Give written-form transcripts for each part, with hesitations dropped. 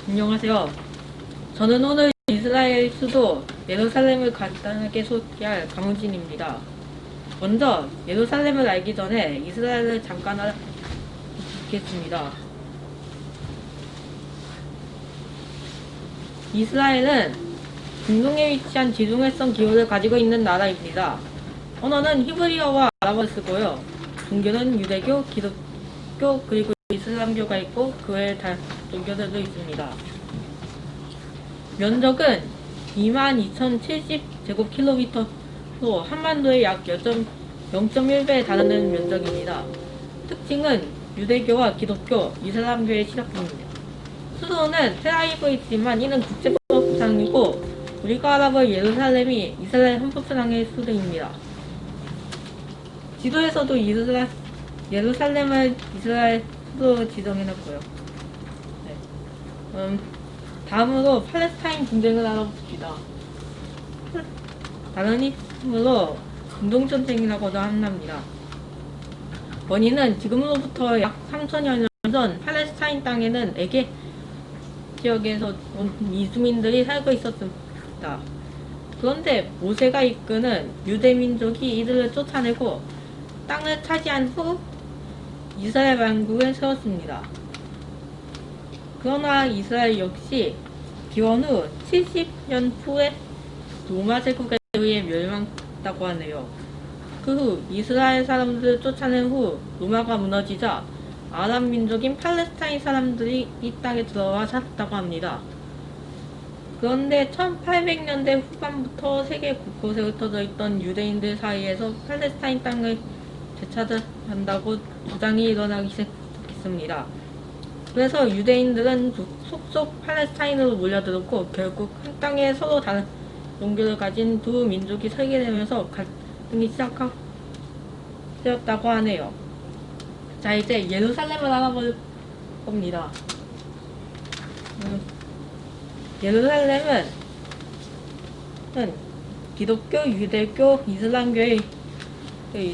안녕하세요. 저는 오늘 이스라엘 수도 예루살렘을 간단하게 소개할 강우진입니다. 먼저 예루살렘을 알기 전에 이스라엘을 잠깐 알아보겠습니다. 이스라엘은 중동에 위치한 지중해성 기후를 가지고 있는 나라입니다. 언어는 히브리어와 아랍어를 쓰고요. 종교는 유대교, 기독교, 그리고 이슬람교가 있고 그 외에 다른 종교들도 있습니다. 면적은 22,070제곱킬로미터로 한반도의 약 0.1배에 달하는 면적입니다. 특징은 유대교와 기독교, 이슬람교의 시작입니다. 수도는 텔아비브에 있지만 이는 국제법상이고 우리가 알아볼 예루살렘이 이스라엘 헌법상의 수도입니다. 지도에서도 예루살렘을 이스라엘 수도로 지정해놨고요. 네. 다음으로 팔레스타인 분쟁을 알아봅시다. 다른 이름으로 중동전쟁이라고도 합니다. 원인은 지금으로부터 약 3천여 년 전 팔레스타인 땅에는 에게 지역에서 온 이주민들이 살고 있었습니다. 그런데 모세가 이끄는 유대민족이 이들을 쫓아내고 땅을 차지한 후 이스라엘 왕국을 세웠습니다. 그러나 이스라엘 역시 기원 후 70년 후에 로마 제국에 의해 멸망했다고 하네요. 그 후 이스라엘 사람들을 쫓아낸 후 로마가 무너지자 아랍 민족인 팔레스타인 사람들이 이 땅에 들어와 살았다고 합니다. 그런데 1800년대 후반부터 세계 곳곳에 흩어져 있던 유대인들 사이에서 팔레스타인 땅을 되찾아간다고 주장이 일어나기 시작했습니다. 그래서 유대인들은 속속 팔레스타인으로 몰려들었고 결국 한 땅에 서로 다른 종교를 가진 두 민족이 살게 되면서 갈등이 시작되었다고 하네요. 자, 이제 예루살렘을 알아볼 겁니다. 예루살렘은 기독교, 유대교, 이슬람교의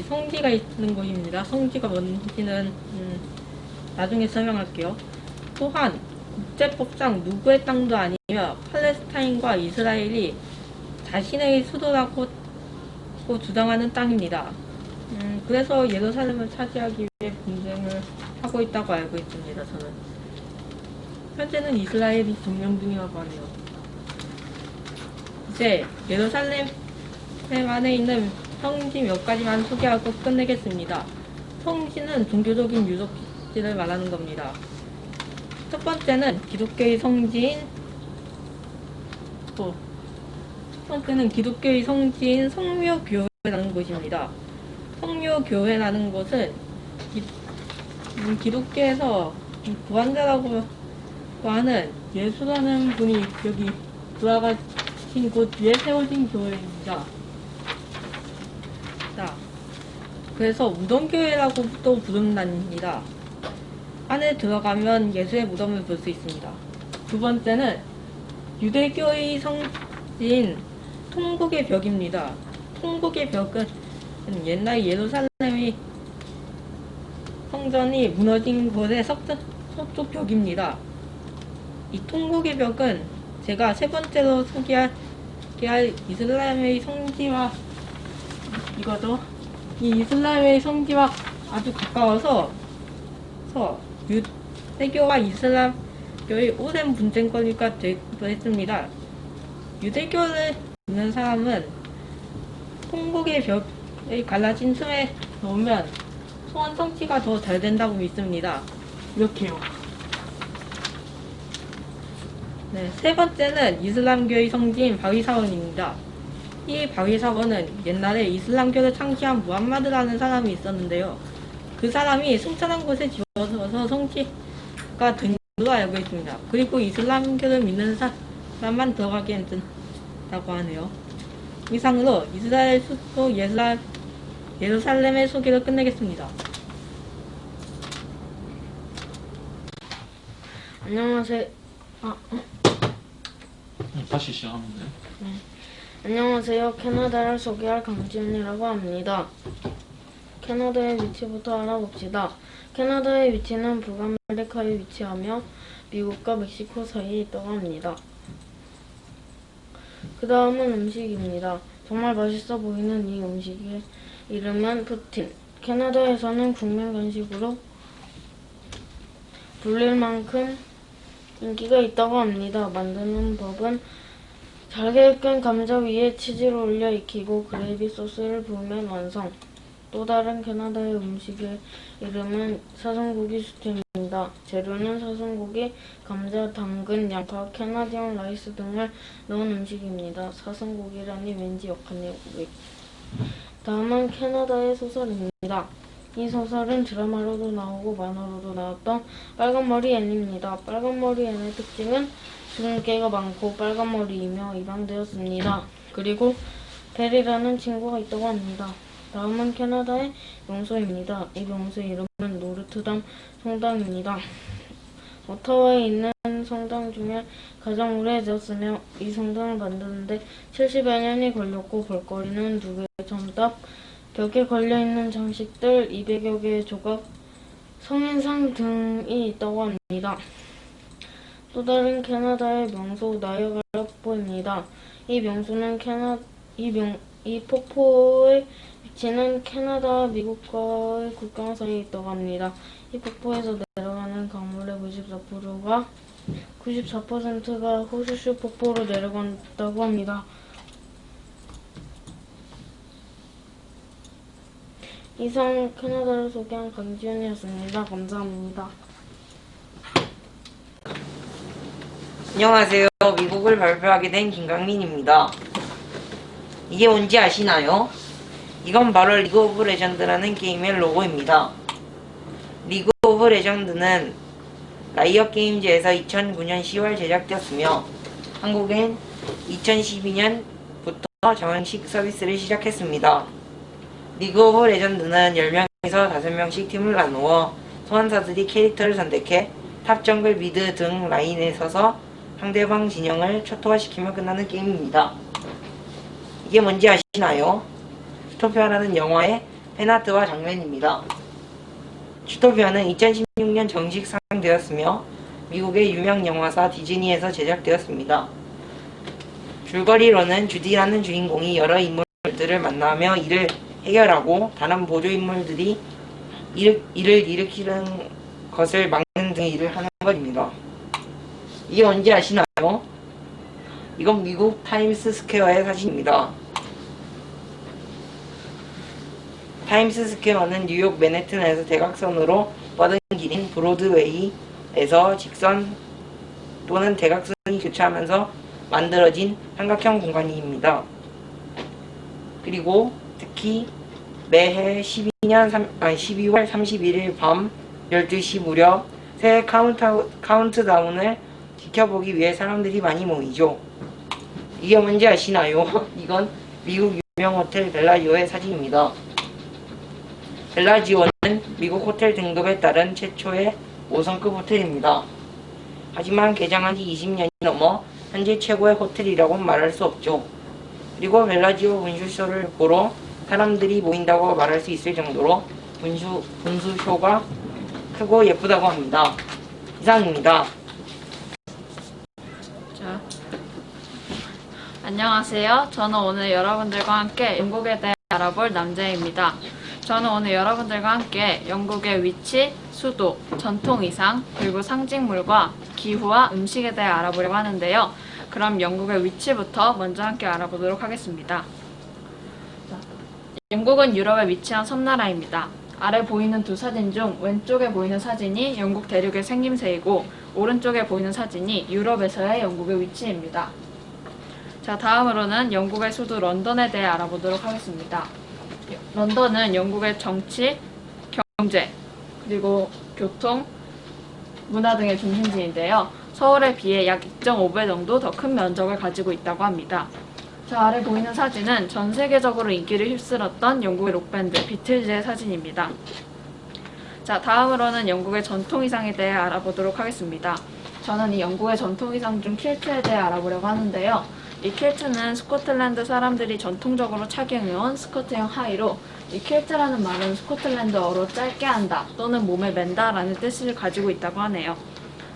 성지가 있는 곳입니다. 성지가 뭔지는 나중에 설명할게요. 또한 국제법상 누구의 땅도 아니며 팔레스타인과 이스라엘이 자신의 수도라고 주장하는 땅입니다. 그래서 예루살렘을 차지하기 위해 분쟁을 하고 있다고 알고 있습니다. 저는 현재는 이스라엘이 점령 중이라고 하네요. 이제 예루살렘 안에 있는 성지 몇 가지만 소개하고 끝내겠습니다. 성지는 종교적인 유적지를 말하는 겁니다. 첫 번째는 기독교의 성지인 성묘교회라는 곳입니다. 성묘교회라는 곳은 기독교에서 구원자라고 하는 예수라는 분이 여기 돌아가신 곳 위에 세워진 교회입니다. 자, 그래서 무덤교회라고도 부른답니다. 안에 들어가면 예수의 무덤을 볼 수 있습니다. 두 번째는 유대교의 성지인 통곡의 벽입니다. 통곡의 벽은 옛날 예루살렘의 성전이 무너진 곳의 서쪽 벽입니다. 이 통곡의 벽은 제가 세 번째로 소개할 이슬람의 성지와 이거죠. 이 이슬람의 성지와 아주 가까워서 유대교와 이슬람교의 오랜 분쟁거리가 되기도 했습니다. 유대교를 믿는 사람은 통곡의 벽에 갈라진 틈에 넣으면 소원 성취가 더 잘 된다고 믿습니다. 이렇게요. 네, 세 번째는 이슬람교의 성지인 바위사원입니다. 이 바위사원은 옛날에 이슬람교를 창시한 무함마드라는 사람이 있었는데요. 그 사람이 승천한 곳에 지어서 성지가 된 걸로 알고 있습니다. 그리고 이슬람교를 믿는 사람만 들어가게 된다고 하네요. 이상으로 이스라엘 수도 예루살렘의 소개를 끝내겠습니다. 안녕하세요. 다시 시작하면 돼요. 네. 안녕하세요. 캐나다를 소개할 강지훈이라고 합니다. 캐나다의 위치부터 알아봅시다. 캐나다의 위치는 북아메리카에 위치하며 미국과 멕시코 사이에 있다고 합니다. 그 다음은 음식입니다. 정말 맛있어 보이는 이 음식의 이름은 푸틴. 캐나다에서는 국민 간식으로 불릴 만큼 인기가 있다고 합니다. 만드는 법은 잘게 익은 감자 위에 치즈를 올려 익히고 그레이비 소스를 부으면 완성. 또 다른 캐나다의 음식의 이름은 사슴고기 스튜입니다. 재료는 사슴고기, 감자, 당근, 양파, 캐나디언 라이스 등을 넣은 음식입니다. 사슴고기라니 왠지 역하네요. 다음은 캐나다의 소설입니다. 이 소설은 드라마로도 나오고 만화로도 나왔던 빨간머리 앤입니다. 빨간머리 앤의 특징은 주근깨가 많고 빨간머리이며 입양되었습니다. 그리고 벨이라는 친구가 있다고 합니다. 다음은 캐나다의 명소입니다. 이 명소의 이름은 노르트담 성당입니다. 오타와에 있는 성당 중에 가장 오래되었으며 이 성당을 만드는데 70여 년이 걸렸고 볼거리는 2개의 점답, 벽에 걸려있는 장식들 200여 개의 조각, 성인상 등이 있다고 합니다. 또 다른 캐나다의 명소 나이아가라 폭포입니다. 이 명소는 이 폭포의 위치는 캐나다와 미국과의 국경 사이에 있다고 합니다. 이 폭포에서 내려가는 강물의 94%가 호수슈 폭포로 내려간다고 합니다. 이상 캐나다를 소개한 강지연이었습니다. 감사합니다. 안녕하세요. 미국을 발표하게 된 김강민입니다. 이게 뭔지 아시나요? 이건 바로 리그 오브 레전드라는 게임의 로고입니다. 리그 오브 레전드는 라이엇 게임즈에서 2009년 10월 제작되었으며 한국엔 2012년부터 정식 서비스를 시작했습니다. 리그 오브 레전드는 10명에서 5명씩 팀을 나누어 소환사들이 캐릭터를 선택해 탑, 정글, 미드 등 라인에 서서 상대방 진영을 초토화시키며 끝나는 게임입니다. 이게 뭔지 아시나요? 슈토피아라는 영화의 팬아트와 장면입니다. 슈토피아는 2016년 정식 상영되었으며 미국의 유명 영화사 디즈니에서 제작되었습니다. 줄거리로는 주디라는 주인공이 여러 인물들을 만나며 일을 해결하고 다른 보조 인물들이 일을 일으키는 것을 막는 등의 일을 하는 것입니다. 이게 뭔지 아시나요? 이건 미국 타임스 스퀘어의 사진입니다. 타임스 스퀘어는 뉴욕 맨해튼에서 대각선으로 뻗은 길인 브로드웨이에서 직선 또는 대각선이 교차하면서 만들어진 삼각형 공간입니다. 그리고 특히 매해 12월 31일 밤 12시 무렵 새해 카운트다운을 지켜보기 위해 사람들이 많이 모이죠. 이게 뭔지 아시나요? 이건 미국 유명 호텔 벨라지오의 사진입니다. 벨라지오는 미국 호텔 등급에 따른 최초의 5성급 호텔입니다. 하지만 개장한 지 20년이 넘어 현재 최고의 호텔이라고 말할 수 없죠. 그리고 벨라지오 분수쇼를 보러 사람들이 모인다고 말할 수 있을 정도로 분수쇼가 크고 예쁘다고 합니다. 이상입니다. 자, 안녕하세요. 저는 오늘 여러분들과 함께 영국에 대해 알아볼 남자입니다. 저는 오늘 여러분들과 함께 영국의 위치, 수도, 전통 의상, 그리고 상징물과 기후와 음식에 대해 알아보려고 하는데요. 그럼 영국의 위치부터 먼저 함께 알아보도록 하겠습니다. 자, 영국은 유럽에 위치한 섬나라입니다. 아래 보이는 두 사진 중 왼쪽에 보이는 사진이 영국 대륙의 생김새이고 오른쪽에 보이는 사진이 유럽에서의 영국의 위치입니다. 자, 다음으로는 영국의 수도 런던에 대해 알아보도록 하겠습니다. 런던은 영국의 정치, 경제, 그리고 교통, 문화 등의 중심지인데요. 서울에 비해 약 2.5배 정도 더 큰 면적을 가지고 있다고 합니다. 자, 아래 보이는 사진은 전 세계적으로 인기를 휩쓸었던 영국의 록밴드 비틀즈의 사진입니다. 자, 다음으로는 영국의 전통 의상에 대해 알아보도록 하겠습니다. 저는 이 영국의 전통 의상 중 킬트에 대해 알아보려고 하는데요. 이 킬트는 스코틀랜드 사람들이 전통적으로 착용해온 스커트형 하의로 이 킬트라는 말은 스코틀랜드어로 짧게 한다 또는 몸에 맨다 라는 뜻을 가지고 있다고 하네요.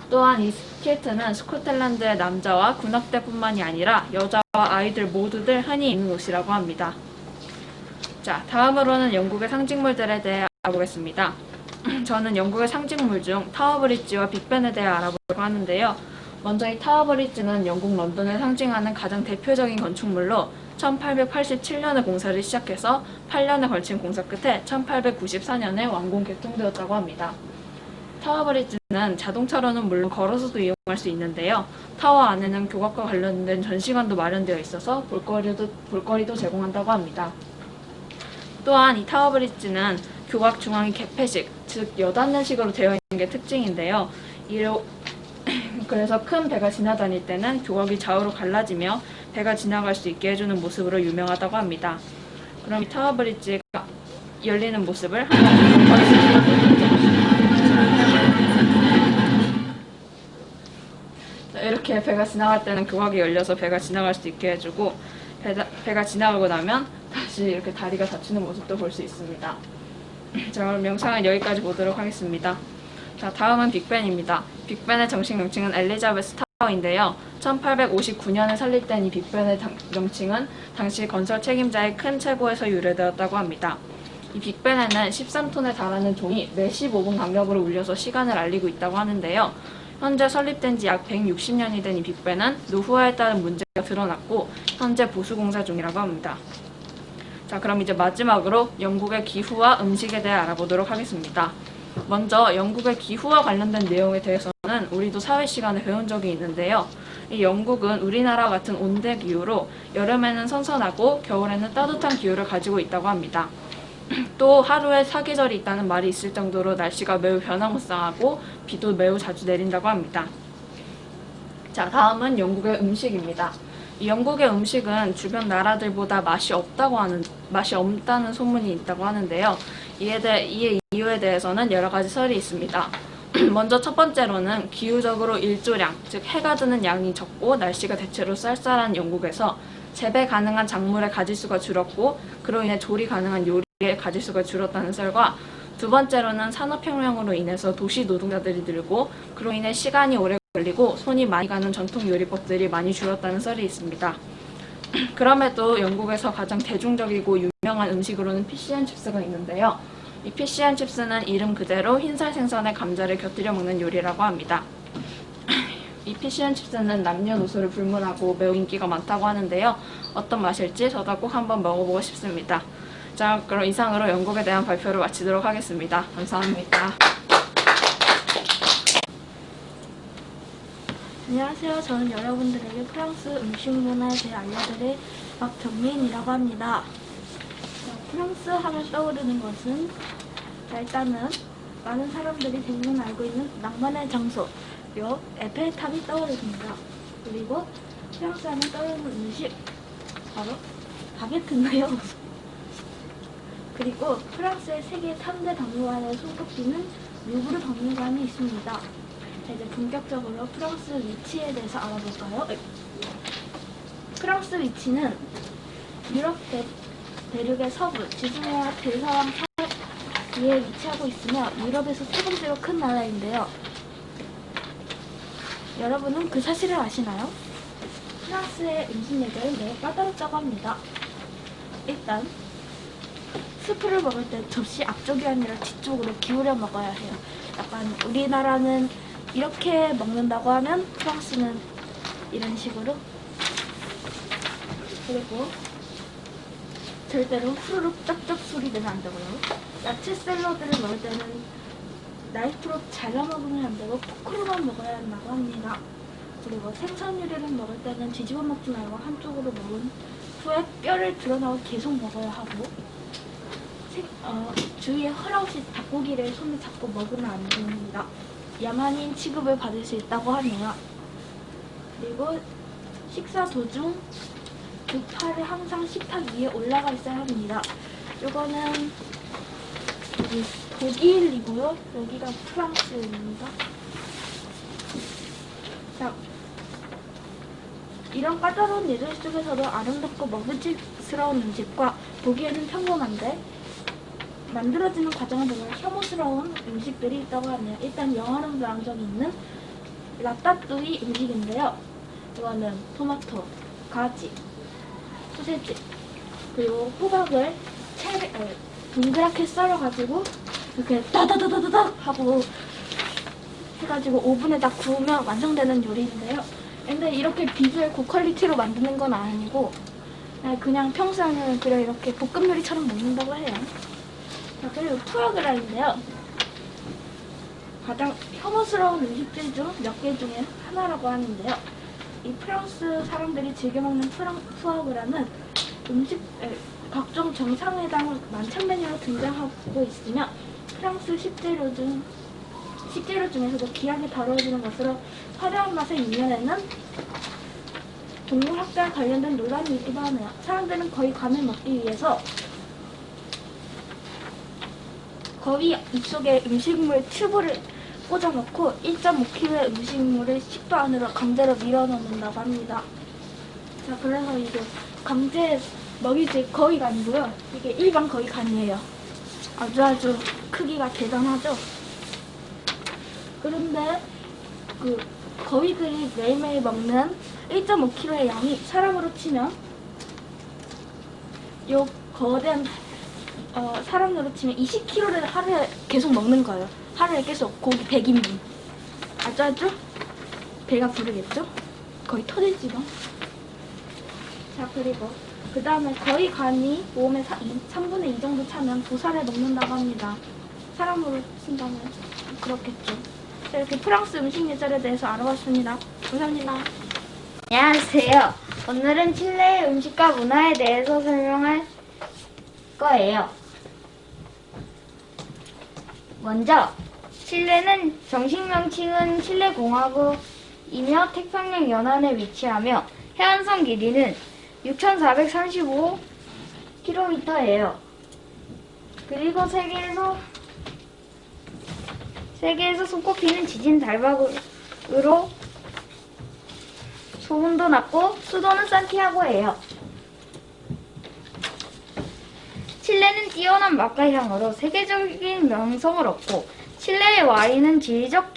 또한 이 킬트는 스코틀랜드의 남자와 군악대뿐만이 아니라 여자와 아이들 모두들 흔히 입는 옷이라고 합니다. 자, 다음으로는 영국의 상징물들에 대해 알아보겠습니다. 저는 영국의 상징물 중 타워브리지와 빅벤에 대해 알아보려고 하는데요. 먼저 이 타워브리지는 영국 런던을 상징하는 가장 대표적인 건축물로 1887년에 공사를 시작해서 8년에 걸친 공사 끝에 1894년에 완공 개통되었다고 합니다. 타워브리지는 자동차로는 물론 걸어서도 이용할 수 있는데요. 타워 안에는 교각과 관련된 전시관도 마련되어 있어서 볼거리도 제공한다고 합니다. 또한 이 타워브리지는 교각 중앙이 개폐식, 즉 여닫는식으로 되어 있는 게 특징인데요. 그래서 큰 배가 지나다닐 때는 교각이 좌우로 갈라지며 배가 지나갈 수 있게 해주는 모습으로 유명하다고 합니다. 그럼 이 타워브리지가 열리는 모습을 한번 보여드리겠습니다. 이렇게 배가 지나갈 때는 교각이 열려서 배가 지나갈 수 있게 해주고 배가 지나가고 나면 다시 이렇게 다리가 닫히는 모습도 볼 수 있습니다. 자, 그럼 영상은 여기까지 보도록 하겠습니다. 자, 다음은 빅벤입니다. 빅벤의 정식 명칭은 엘리자베스 타워인데요. 1859년에 설립된 이 빅벤의 명칭은 당시 건설 책임자의 큰 체고에서 유래되었다고 합니다. 이 빅벤에는 13톤에 달하는 종이 매 15분 간격으로 울려서 시간을 알리고 있다고 하는데요. 현재 설립된 지 약 160년이 된 이 빅벤은 노후화에 따른 문제가 드러났고 현재 보수공사 중이라고 합니다. 자, 그럼 이제 마지막으로 영국의 기후와 음식에 대해 알아보도록 하겠습니다. 먼저 영국의 기후와 관련된 내용에 대해서는 우리도 사회 시간에 배운 적이 있는데요. 이 영국은 우리나라 같은 온대 기후로 여름에는 선선하고 겨울에는 따뜻한 기후를 가지고 있다고 합니다. 또 하루에 사계절이 있다는 말이 있을 정도로 날씨가 매우 변화무쌍하고 비도 매우 자주 내린다고 합니다. 자, 다음은 영국의 음식입니다. 이 영국의 음식은 주변 나라들보다 맛이 없다는 소문이 있다고 하는데요. 이의 이유에 대해서는 여러 가지 설이 있습니다. 먼저 첫 번째로는 기후적으로 일조량, 즉 해가 드는 양이 적고 날씨가 대체로 쌀쌀한 영국에서 재배 가능한 작물의 가짓수가 줄었고 그로 인해 조리 가능한 요리의 가짓수가 줄었다는 썰과 두 번째로는 산업혁명으로 인해서 도시 노동자들이 늘고 그로 인해 시간이 오래 걸리고 손이 많이 가는 전통 요리법들이 많이 줄었다는 썰이 있습니다. 그럼에도 영국에서 가장 대중적이고 유명한 음식으로는 피쉬앤칩스가 있는데요. 이 피쉬앤칩스는 이름 그대로 흰살 생선에 감자를 곁들여 먹는 요리라고 합니다. 이 피쉬앤칩스는 남녀노소를 불문하고 매우 인기가 많다고 하는데요. 어떤 맛일지 저도 꼭 한번 먹어보고 싶습니다. 자, 그럼 이상으로 영국에 대한 발표를 마치도록 하겠습니다. 감사합니다. 안녕하세요. 저는 여러분들에게 프랑스 음식 문화에 대해 알려드릴 박정민이라고 합니다. 프랑스 하면 떠오르는 것은 일단은 많은 사람들이 대부분 알고 있는 낭만의 장소, 요 에펠탑이 떠오릅니다. 그리고 프랑스 하면 떠오르는 음식 바로 바게트인데요. 그리고 프랑스의 세계 3대 박물관에 손꼽히는 루브르 박물관이 있습니다. 자, 이제 본격적으로 프랑스 위치에 대해서 알아볼까요? 프랑스 위치는 유럽 대륙의 서부, 지중해와 대서양 사이에 위치하고 있으며 유럽에서 세 번째로 큰 나라인데요. 여러분은 그 사실을 아시나요? 프랑스의 음식 예절은 매우 까다롭다고 합니다. 일단 스프를 먹을 때 접시 앞쪽이 아니라 뒤쪽으로 기울여 먹어야 해요. 약간 우리나라는 이렇게 먹는다고 하면 프랑스는 이런 식으로. 그리고 절대로 후루룩 쩍쩍 소리 내면 안 되고요. 야채 샐러드를 먹을 때는 나이프로 잘라 먹으면 안 되고 포크로만 먹어야 한다고 합니다. 그리고 생선 요리를 먹을 때는 뒤집어 먹지 말고 한쪽으로 먹은 후에 뼈를 드러나고 계속 먹어야 하고 주위에 헐없이 닭고기를 손에 잡고 먹으면 안 됩니다. 야만인 취급을 받을 수 있다고 하네요. 그리고 식사 도중 두 팔이 항상 식탁 위에 올라가 있어야 합니다. 이거는 독일이고요. 여기가 프랑스입니다. 자, 이런 까다로운 예절 속에서도 아름답고 먹음직스러운 음식과 보기에는 평범한데 만들어지는 과정을 보면 혐오스러운 음식들이 있다고 하네요. 일단 영화로도 나온 적이 있는 라따뚜이 음식인데요. 이거는 토마토, 가지, 소세지, 그리고 호박을 동그랗게 썰어가지고 이렇게 따다다다다닥 하고 해가지고 오븐에다 구우면 완성되는 요리인데요. 근데 이렇게 비주얼 고퀄리티로 만드는 건 아니고 그냥 평소에는 그냥 이렇게 볶음 요리처럼 먹는다고 해요. 자, 그리고 푸아그라인데요. 가장 혐오스러운 음식들 중 몇 개 중에 하나라고 하는데요. 이 프랑스 사람들이 즐겨 먹는 푸아그라는 각종 정상회담 만찬 메뉴로 등장하고 있으며 프랑스 식재료 중에서도 귀하게 다뤄지는 것으로 화려한 맛의 이면에는 동물학대와 관련된 논란이 있기도 하네요. 사람들은 거위 간을 먹기 위해서 거위 입속에 음식물 튜브를 꽂아놓고 1.5kg의 음식물을 식도 안으로 강제로 밀어넣는다고 합니다. 자, 그래서 이게 강제 먹이질 거위가 아니고요. 이게 일반 거위 간이에요. 아주 크기가 대단하죠. 그런데 그 거위들이 매일매일 먹는 1.5kg의 양이 사람으로 치면 요 거대한 사람으로 치면 20kg를 하루에 계속 먹는 거예요. 하루에 계속 고기 100인분. 아주 배가 부르겠죠? 거의 터질지도. 자, 그리고 그 다음에 거위 간이 몸의 3분의 2 정도 차면 2살을 먹는다고 합니다. 사람으로 친다면 그렇겠죠. 자, 이렇게 프랑스 음식 예절에 대해서 알아봤습니다. 감사합니다. 안녕하세요. 오늘은 칠레의 음식과 문화에 대해서 설명할 거예요. 먼저 칠레는 정식 명칭은 칠레 공화국이며 태평양 연안에 위치하며 해안선 길이는 6,435km예요. 그리고 세계에서 손꼽히는 지진 달박으로 소문도 났고 수도는 산티아고예요. 칠레는 뛰어난 맛과 향으로 세계적인 명성을 얻고 칠레의 와인은 지리적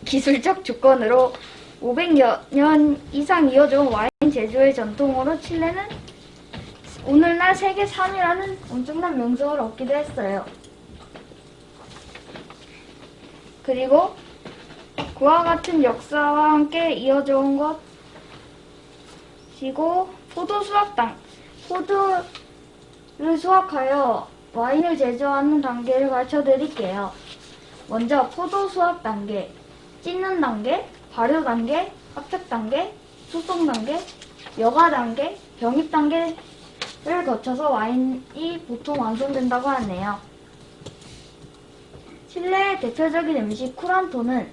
기술적 조건으로 500여 년 이상 이어져온 와인 제조의 전통으로 칠레는 오늘날 세계 3위라는 엄청난 명성을 얻기도 했어요. 그리고 그와 같은 역사와 함께 이어져 온 것이고 포도를 수확하여 와인을 제조하는 단계를 가르쳐 드릴게요. 먼저 포도 수확 단계, 찢는 단계, 발효 단계, 합작 단계, 숙성 단계, 여과 단계, 병입 단계를 거쳐서 와인이 보통 완성된다고 하네요. 칠레의 대표적인 음식 쿠란토는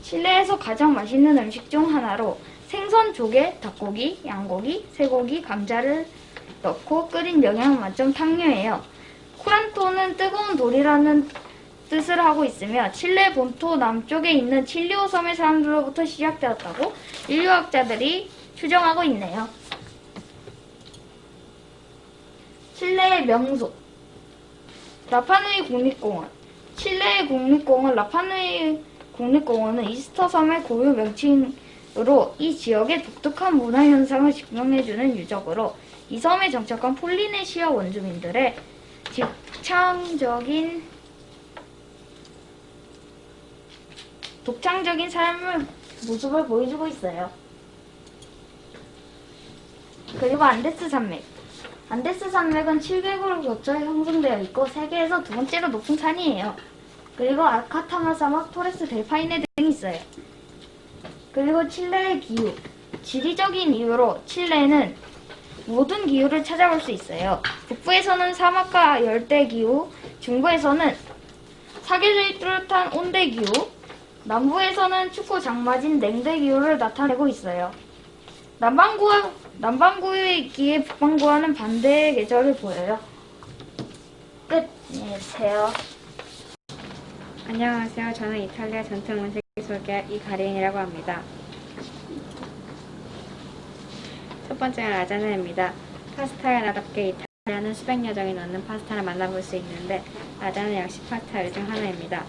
칠레에서 가장 맛있는 음식 중 하나로 생선, 조개, 닭고기, 양고기, 쇠고기, 감자를 넣고 끓인 영양 만점 탕류예요. 쿠란토는 뜨거운 돌이라는 뜻을 하고 있으며 칠레 본토 남쪽에 있는 칠리오 섬의 사람들로부터 시작되었다고 인류학자들이 추정하고 있네요. 칠레의 명소 라파누이 국립공원. 칠레의 국립공원 라파누이 국립공원은 이스터 섬의 고유 명칭으로 이 지역의 독특한 문화 현상을 증명해주는 유적으로 이 섬에 정착한 폴리네시아 원주민들의 독창적인 삶의 모습을 보여주고 있어요. 그리고 안데스 산맥. 안데스 산맥은 700호를 거쳐 형성되어 있고 세계에서 두 번째로 높은 산이에요. 그리고 아카타마 사막, 토레스 델 파이네 등이 있어요. 그리고 칠레의 기후. 지리적인 이유로 칠레는 모든 기후를 찾아볼 수 있어요. 북부에서는 사막과 열대 기후, 중부에서는 사계절이 뚜렷한 온대 기후, 남부에서는 춥고 장마진 냉대 기후를 나타내고 있어요. 남반구에 있기에 북반구와는 반대의 계절을 보여요. 끝. 안녕하세요. 안녕하세요. 저는 이탈리아 전통 음식 소개 이가린이라고 합니다. 첫 번째는 라자냐입니다. 파스타의 나답게 이탈리아는 수백여 종이 넣는 파스타를 만나볼 수 있는데 라자는 양식 파스타 중 하나입니다.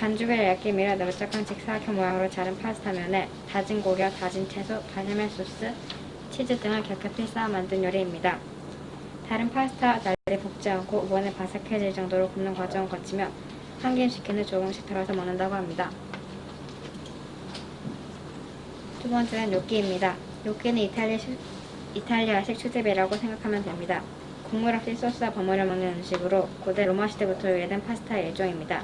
반죽을 얇게 밀어 넓적한 직사각형 모양으로 자른 파스타면에 다진 고기와 다진 채소, 바샤멜 소스, 치즈 등을 겹겹이 쌓아 만든 요리입니다. 다른 파스타와 달리 볶지 않고 오븐에 바삭해질 정도로 굽는 과정을 거치며 한김치캔을 조금씩 덜어서 먹는다고 합니다. 두 번째는 뇨끼입니다. 뇨끼는 이탈리아식 수제비라고 생각하면 됩니다. 국물 없이 소스와 버무려 먹는 음식으로 고대 로마 시대부터 요리된 파스타의 일종입니다.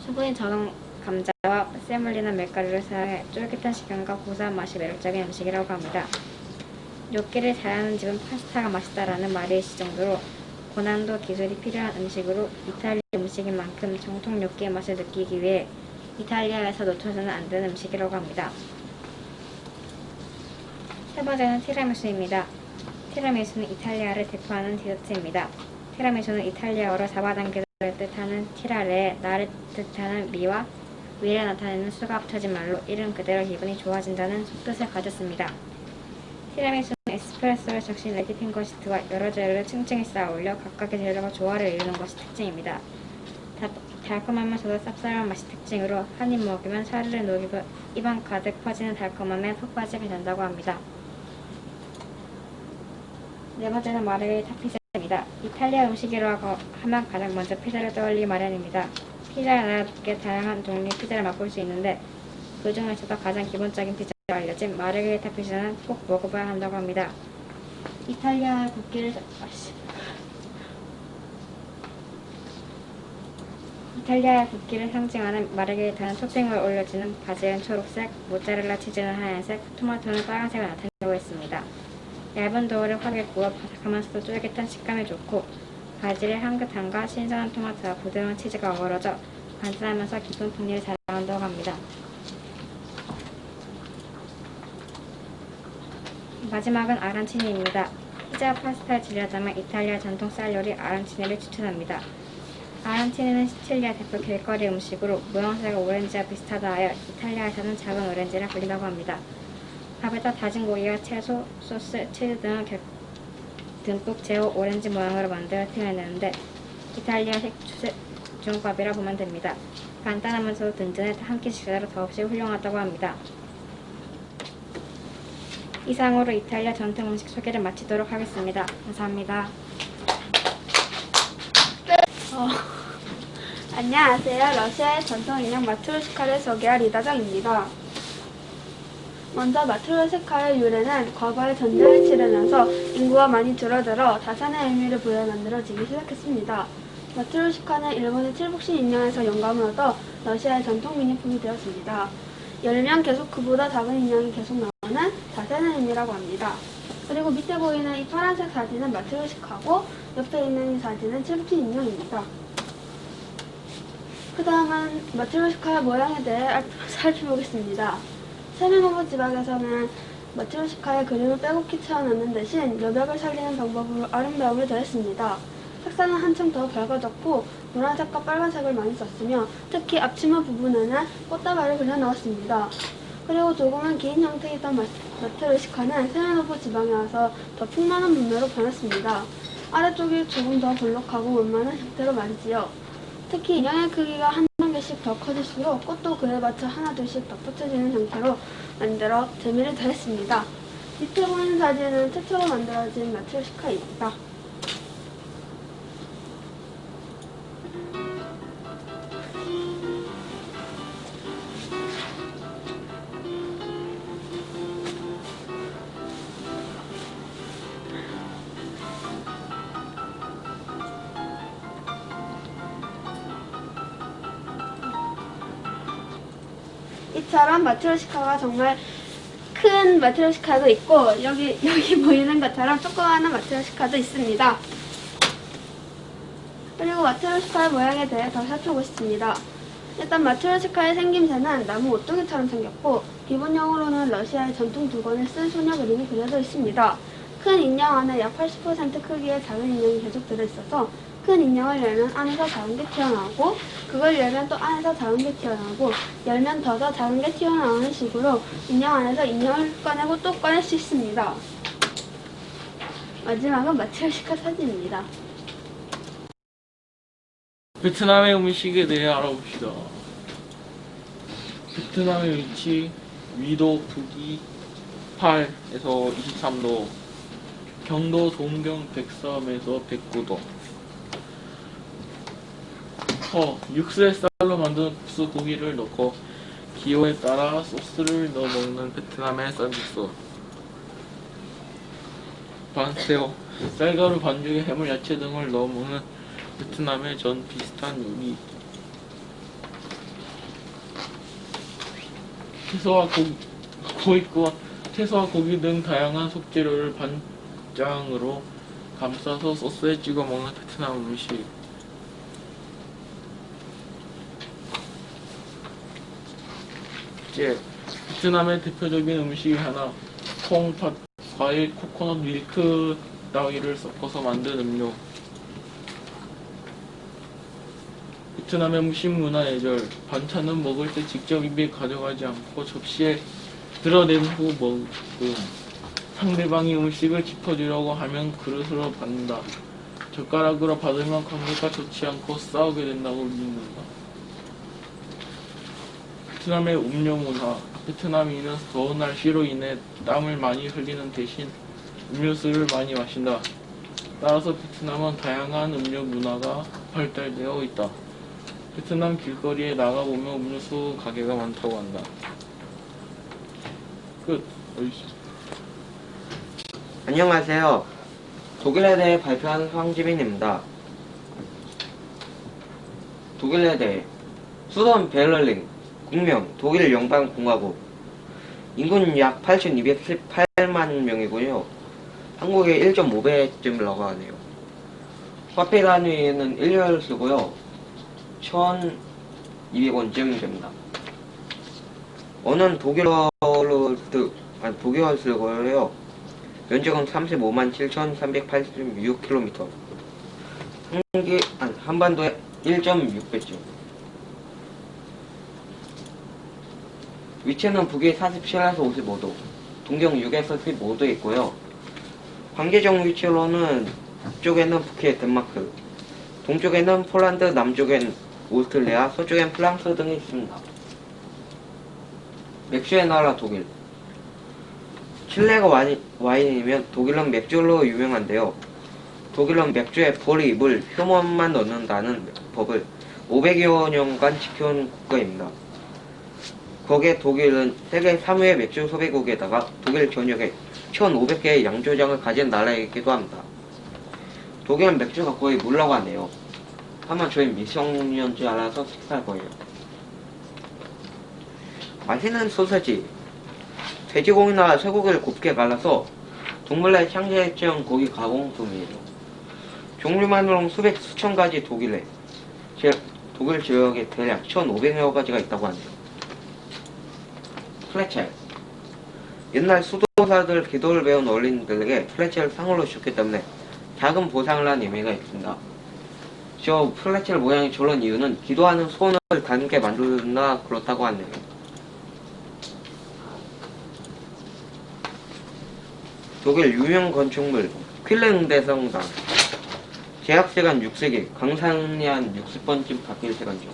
수분이 적은 감자와 세물리나 밀가루를 사용해 쫄깃한 식감과 고소한 맛이 매력적인 음식이라고 합니다. 뇨끼를 잘하는 집은 파스타가 맛있다라는 말이 있을 정도로 고난도 기술이 필요한 음식으로 이탈리아 음식인 만큼 정통 뇨끼의 맛을 느끼기 위해 이탈리아에서 놓쳐서는 안 되는 음식이라고 합니다. 세 번째는 티라미수입니다. 티라미수는 이탈리아를 대표하는 디저트입니다. 티라미수는 이탈리아어로 잡아당기다를 뜻하는 티라레에 나를 뜻하는 미와 위를 나타내는 수가 합쳐진 말로 이름 그대로 기분이 좋아진다는 속뜻을 가졌습니다. 티라미수는 에스프레소를 적신 레디핑 거시트와 여러 재료를 층층이 쌓아 올려 각각의 재료가 조화를 이루는 것이 특징입니다. 달콤하면서도 쌉쌀한 맛이 특징으로 한 입 먹으면 사르르 녹이고 입안 가득 퍼지는 달콤함에 푹 빠지게 된다고 합니다. 네 번째는 마르게리타 피자입니다. 이탈리아 음식이라고 하면 가장 먼저 피자를 떠올리기 마련입니다. 피자에 나라답게 다양한 종류의 피자를 맛볼 수 있는데 그 중에서도 가장 기본적인 피자로 알려진 마르게리타 피자는 꼭 먹어봐야 한다고 합니다. 이탈리아의 국기를 상징하는 마르게리타는 토핑을 올려주는 바질은 초록색, 모짜렐라 치즈는 하얀색, 토마토는 빨간색을 나타내고 있습니다. 얇은 도우를 확에 구워 바삭하면서도 쫄깃한 식감이 좋고 바질의 향긋함과 신선한 토마토와 부드러운 치즈가 어우러져 간단하면서 깊은 풍미를 자랑한다고 합니다. 마지막은 아란치니입니다. 피자와 파스타를 즐기자면 이탈리아 전통 쌀 요리 아란치니를 추천합니다. 아란치니는 시칠리아 대표 길거리 음식으로 모양새가 오렌지와 비슷하다 하여 이탈리아에서는 작은 오렌지라 불린다고 합니다. 밥에다 다진 고기와 채소, 소스, 치즈 등을 듬뿍 재워 오렌지 모양으로 만들어 튀겨내는데 이탈리아식 주먹밥이라 보면 됩니다. 간단하면서도 든든해 한 끼 식사로 더없이 훌륭하다고 합니다. 이상으로 이탈리아 전통 음식 소개를 마치도록 하겠습니다. 감사합니다. 안녕하세요. 러시아의 전통 인형 마트로시카를 소개할 이다정입니다. 먼저 마트로시카의 유래는 과거에 전쟁을 치르면서 인구가 많이 줄어들어 다산의 의미를 부여 만들어지기 시작했습니다. 마트로시카는 일본의 칠복신 인형에서 영감을 얻어 러시아의 전통 미니품이 되었습니다. 열면 계속 그보다 작은 인형이 계속 나오는 다산의 의미라고 합니다. 그리고 밑에 보이는 이 파란색 사진은 마트로시카고 옆에 있는 이 사진은 칠복신 인형입니다. 그 다음은 마트로시카의 모양에 대해 살펴보겠습니다. 세메노브 지방에서는 마트로시카의 그림을 빼곡히 채워넣는 대신 여백을 살리는 방법으로 아름다움을 더했습니다. 색상은 한층 더 밝아졌고 노란색과 빨간색을 많이 썼으며 특히 앞치마 부분에는 꽃다발을 그려넣었습니다. 그리고 조금은 긴 형태이던 마트로시카는 세메노브 지방에 와서 더 풍만한 문매로 변했습니다. 아래쪽이 조금 더 볼록하고 원만한 형태로 말이지요. 특히 인형의 크기가 한 단계씩 더 커질수록 꽃도 그에 맞춰 하나 둘씩 덧붙여지는 형태로 만들어 재미를 더했습니다. 밑에 보이는 사진은 최초로 만들어진 마트로시카입니다. 이처럼 마트로시카가 정말 큰 마트로시카도 있고 여기 보이는 것처럼 조그마한 마트로시카도 있습니다. 그리고 마트로시카의 모양에 대해 더 살펴보겠습니다. 일단 마트로시카의 생김새는 나무 오뚜기처럼 생겼고 기본형으로는 러시아의 전통 두건을 쓴 소녀 그림이 그려져 있습니다. 큰 인형 안에 약 80% 크기의 작은 인형이 계속 들어있어서 큰 인형을 열면 안에서 작은 게 튀어나오고 그걸 열면 또 안에서 작은 게 튀어나오고 열면 더 작은 게 튀어나오는 식으로 인형 안에서 인형을 꺼내고 또 꺼낼 수 있습니다. 마지막은 마트로시카 사진입니다. 베트남의 음식에 대해 알아봅시다. 베트남의 위치 위도 북위 8에서 23도, 경도 동경 103에서 109도. 육수에 쌀로 만든 국수 고기를 넣고 기호에 따라 소스를 넣어 먹는 베트남의 쌀국수. 반새우, 쌀가루 반죽에 해물, 야채 등을 넣어 먹는 베트남의 전 비슷한 요리. 채소와 고기 등 다양한 속재료를 반장으로 감싸서 소스에 찍어 먹는 베트남 음식. 베트남의 대표적인 음식이 하나, 콩, 팥, 과일, 코코넛 밀크 따위를 섞어서 만든 음료. 베트남의 음식 문화 예절, 반찬은 먹을 때 직접 입에 가져가지 않고 접시에 드러낸 후 먹음. 상대방이 음식을 짚어주려고 하면 그릇으로 받는다. 젓가락으로 받으면 관계가 좋지 않고 싸우게 된다고 믿는다. 베트남의 음료 문화. 베트남인은 더운 날씨로 인해 땀을 많이 흘리는 대신 음료수를 많이 마신다. 따라서 베트남은 다양한 음료 문화가 발달되어 있다. 베트남 길거리에 나가보면 음료수 가게가 많다고 한다. 끝. 어이씨. 안녕하세요. 독일에 대해 발표한 황지민입니다. 독일에 대해 수도는 베를린, 국명 독일 연방공화국, 인구는 약 8,218만 명이고요. 한국의 1.5배쯤이라고 하네요. 화폐 단위는 1를 쓰고요. 1,200원쯤 됩니다. 언어는 독일어를 쓰고요. 면적은 35만 7,386km. 한반도의 1.6배쯤. 위치는 북위 47에서 55도, 동경 6에서 15도에 있고요. 관계적 위치로는 북쪽에는 북해, 덴마크, 동쪽에는 폴란드, 남쪽엔 오스트리아, 서쪽엔 프랑스 등이 있습니다. 맥주의 나라 독일. 칠레가 와인이면 독일은 맥주로 유명한데요. 독일은 맥주에 보리, 물, 효모만 넣는다는 법을 500여 년간 지켜온 국가입니다. 거기에 독일은 세계 3위의 맥주 소비국에다가 독일 전역에 1,500개의 양조장을 가진 나라이기도 합니다. 독일은 맥주가 거의 물라고 하네요. 아마 저희 미성년지 알아서 식사할 거예요. 맛있는 소세지. 돼지고기나 쇠고기를 곱게 갈라서 동물의 향기에 채운 고기 가공품이에요. 종류만으로는 수천 가지 독일 지역에 대략 1,500여 가지가 있다고 하네요. 플레첼. 옛날 수도사들 기도를 배운 어린이들에게 플레첼을 상으로 줬기 때문에 작은 보상을 한 의미가 있습니다. 저 플레첼 모양이 저런 이유는 기도하는 소원을 닮게 만들나 그렇다고 하네요. 독일 유명 건축물 퀼렌대성당. 재학시간 6세기, 강산이 한 60번쯤 바뀔 시간이죠.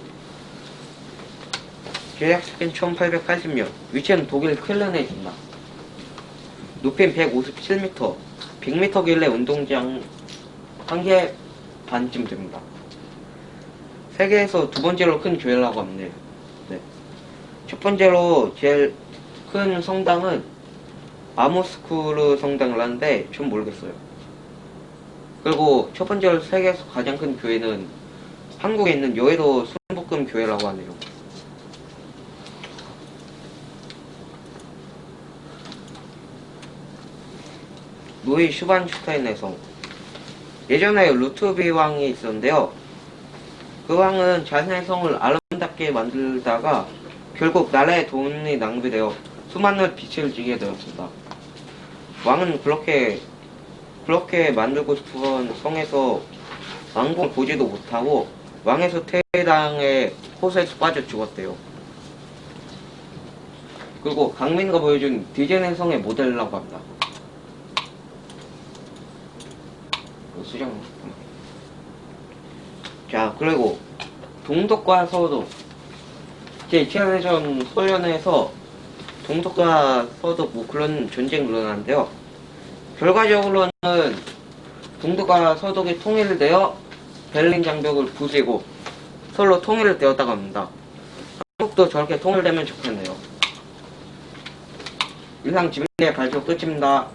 계약시간 1880년, 위치는 독일 퀼렌에 있습니다. 높이는 157m, 100m 길래 운동장 한 개 반쯤 됩니다. 세계에서 두 번째로 큰 교회라고 합니다. 네. 첫 번째로 제일 큰 성당은 아모스쿠르 성당을 하는데 전 모르겠어요. 그리고 첫 번째로 세계에서 가장 큰 교회는 한국에 있는 여의도 순복음 교회라고 하네요. 노이 슈반슈타인의 성. 예전에 루트비 왕이 있었는데요. 그 왕은 자신의 성을 아름답게 만들다가 결국 나라의 돈이 낭비되어 수많은 빚을 지게 되었습니다. 왕은 그렇게 만들고 싶은 성에서 왕궁을 보지도 못하고 왕에서 퇴당해 호수에서 빠져 죽었대요. 그리고 강민가 보여준 디즈니 성의 모델이라고 합니다. 수정. 자, 그리고 동독과 서독. 제2차대전 소련에서 동독과 서독 뭐 그런 전쟁이 일어나는데요. 결과적으로는 동독과 서독이 통일되어 베를린 장벽을 부수고 서로 통일을 되었다고 합니다. 한국도 저렇게 통일되면 좋겠네요. 이상 지민의 발표 끝입니다.